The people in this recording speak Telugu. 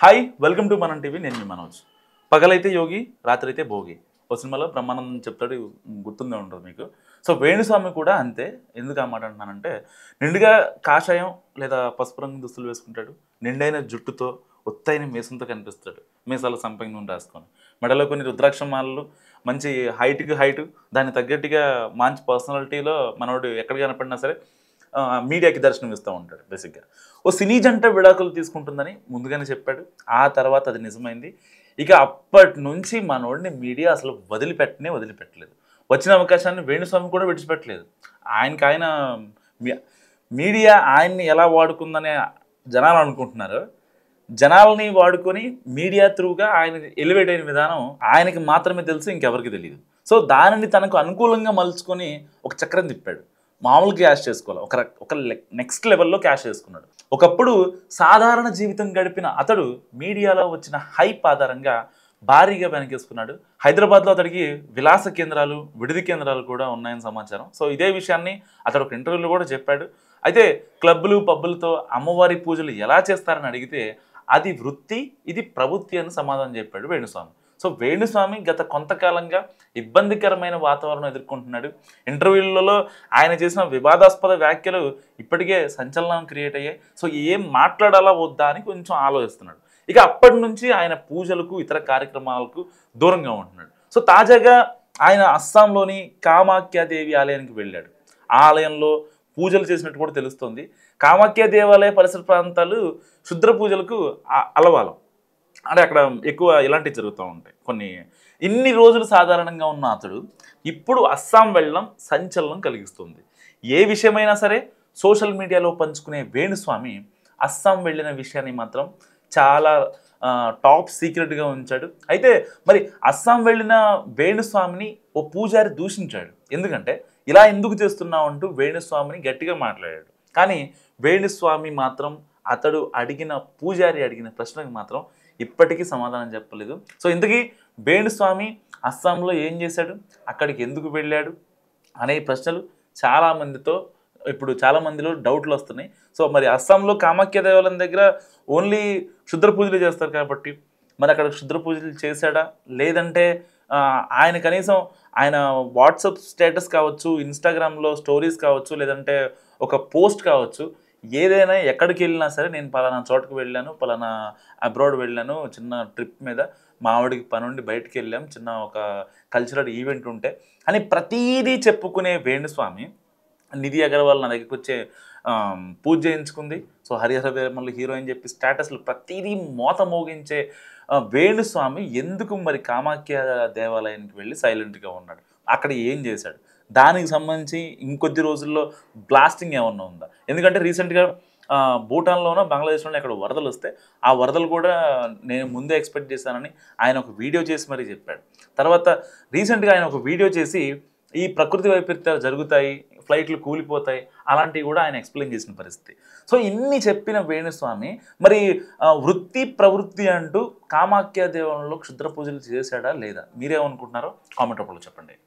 హాయ్ వెల్కమ్ టు మనం టీవీ. నేను మీ మనోజ్. పగలైతే యోగి, రాత్రి అయితే భోగి. ఓ సినిమాలో బ్రహ్మానందం చెప్తాడు, గుర్తుండే ఉంటుంది మీకు. సో వేణుస్వామి కూడా అంతే. ఎందుకు ఆ మాట అంటున్నానంటే, నిండుగా కాషాయం లేదా పసుపు రంగు దుస్తులు వేసుకుంటాడు, నిండైన జుట్టుతో ఒత్తైన మీసంతో కనిపిస్తాడు, మీసాల సంపంగి నూనె రాసుకొని, మెడలో కొన్ని రుద్రాక్ష మాలలు, మంచి హైట్కి హైటు, దానికి తగ్గట్టుగా మంచి పర్సనాలిటీలో మనోడు ఎక్కడ కనపడినా సరే మీడియాకి దర్శనం ఇస్తూ ఉంటాడు. బేసిక్గా ఓ సినీ జంట విడాకులు తీసుకుంటుందని ముందుగానే చెప్పాడు. ఆ తర్వాత అది నిజమైంది. ఇక అప్పటి నుంచి మనోడిని మీడియా అసలు వదిలిపెట్టలేదు. వచ్చిన అవకాశాన్ని వేణుస్వామి కూడా విడిచిపెట్టలేదు. ఆయన మీడియా ఆయన్ని ఎలా వాడుకుందనే జనాలు అనుకుంటున్నారు. జనాల్ని వాడుకొని మీడియా త్రూగా ఆయన ఎలివేట్ అయిన విధానం ఆయనకి మాత్రమే తెలుసు, ఇంకెవరికి తెలియదు. సో దానిని తనకు అనుకూలంగా మలుచుకొని ఒక చక్రం తిప్పాడు. మామూలు క్యాష్ చేసుకోవాలి, ఒక నెక్స్ట్ లెవెల్లో క్యాష్ చేసుకున్నాడు. ఒకప్పుడు సాధారణ జీవితం గడిపిన అతడు మీడియాలో వచ్చిన హైప్ ఆధారంగా భారీగా వెనకేసుకున్నాడు. హైదరాబాద్లో అతడికి విలాస కేంద్రాలు, విడిది కేంద్రాలు కూడా ఉన్నాయని సమాచారం. సో ఇదే విషయాన్ని అతడు ఒక ఇంటర్వ్యూలో కూడా చెప్పాడు. అయితే క్లబ్బులు పబ్బులతో అమ్మవారి పూజలు ఎలా చేస్తారని అడిగితే అది వృత్తి, ఇది ప్రవృత్తి అని సమాధానం చెప్పాడు వేణుస్వామి. సో వేణుస్వామి గత కొంతకాలంగా ఇబ్బందికరమైన వాతావరణం ఎదుర్కొంటున్నాడు. ఇంటర్వ్యూలలో ఆయన చేసిన వివాదాస్పద వ్యాఖ్యలు ఇప్పటికే సంచలనం క్రియేట్ అయ్యాయి. సో ఏం మాట్లాడాలా వద్దా అని కొంచెం ఆలోచిస్తున్నాడు. ఇక అప్పటి నుంచి ఆయన పూజలకు, ఇతర కార్యక్రమాలకు దూరంగా ఉంటున్నాడు. సో తాజాగా ఆయన అస్సాంలోని కామాఖ్యాదేవి ఆలయానికి వెళ్ళాడు. ఆ ఆలయంలో పూజలు చేసినట్టు కూడా తెలుస్తుంది. కామాఖ్య దేవాలయ పరిసర ప్రాంతాలు క్షుద్ర పూజలకు అలవాలం. అంటే అక్కడ ఎక్కువ ఇలాంటివి జరుగుతూ ఉంటాయి. ఇన్ని రోజులు సాధారణంగా ఉన్న అతడు ఇప్పుడు అస్సాం వెళ్ళడం సంచలనం కలిగిస్తుంది. ఏ విషయమైనా సరే సోషల్ మీడియాలో పంచుకునే వేణుస్వామి అస్సాం వెళ్ళిన విషయాన్ని మాత్రం చాలా టాప్ సీక్రెట్గా ఉంచాడు. అయితే మరి అస్సాం వెళ్ళిన వేణుస్వామిని ఓ పూజారి దూషించాడు. ఎందుకంటే ఇలా ఎందుకు చేస్తున్నావు అంటూ వేణుస్వామిని గట్టిగా మాట్లాడాడు. కానీ వేణుస్వామి మాత్రం పూజారి అడిగిన ప్రశ్నకు మాత్రం ఇప్పటికీ సమాధానం చెప్పలేదు. సో ఇంతకీ వేణుస్వామి అస్సాంలో ఏం చేశాడు, అక్కడికి ఎందుకు వెళ్ళాడు అనే ప్రశ్నలు చాలా మందిలో డౌట్లు వస్తున్నాయి. సో మరి అస్సాంలో కామాఖ్య దేవాలయం దగ్గర ఓన్లీ క్షుద్ర పూజలు చేస్తారు కాబట్టి మరి అక్కడ క్షుద్ర పూజలు చేశాడా, లేదంటే ఆయన కనీసం ఆయన వాట్సాప్ స్టేటస్ కావచ్చు, ఇన్స్టాగ్రామ్లో స్టోరీస్ కావచ్చు, లేదంటే ఒక పోస్ట్ కావచ్చు, ఏదైనా ఎక్కడికి వెళ్ళినా సరే నేను పలానా చోటుకు వెళ్ళాను, పలానా అబ్రాడ్ వెళ్ళాను, చిన్న ట్రిప్ మీద మా ఆవిడికి పనుండి బయటికి వెళ్ళాం, చిన్న ఒక కల్చరల్ ఈవెంట్ ఉంటే అని ప్రతీదీ చెప్పుకునే వేణుస్వామి నిధి అగర్వాల్ నా దగ్గరికి వచ్చే పూజ చేయించుకుంది. సో హరిహర వీరమల్లు హీరోయిన్ చెప్పి స్టేటస్లు ప్రతీదీ మోత మోగించే వేణుస్వామి ఎందుకు మరి కామాఖ్య దేవాలయానికి వెళ్ళి సైలెంట్గా ఉన్నాడు, అక్కడ ఏం చేశాడు, దానికి సంబంధించి ఇంకొద్ది రోజుల్లో బ్లాస్టింగ్ ఏమన్నా ఉందా? ఎందుకంటే రీసెంట్గా భూటాన్లోనో బంగ్లాదేశ్లోనో అక్కడ వరదలు వస్తే ఆ వరదలు కూడా నేను ముందే ఎక్స్పెక్ట్ చేశానని ఆయన ఒక వీడియో చేసి మరీ చెప్పాడు. తర్వాత రీసెంట్గా ఆయన ఒక వీడియో చేసి ఈ ప్రకృతి వైపరీత్యాలు జరుగుతాయి, ఫ్లైట్లు కూలిపోతాయి, అలాంటివి కూడా ఆయన ఎక్స్ప్లెయిన్ చేసిన పరిస్థితి. సో ఇన్ని చెప్పిన వేణుస్వామి మరి వృత్తి ప్రవృత్తి అంటూ కామాఖ్య దేవాలయంలో క్షుద్ర పూజలు చేశాడా లేదా? మీరేమనుకుంటున్నారో కామెంట్ రూపంలో చెప్పండి.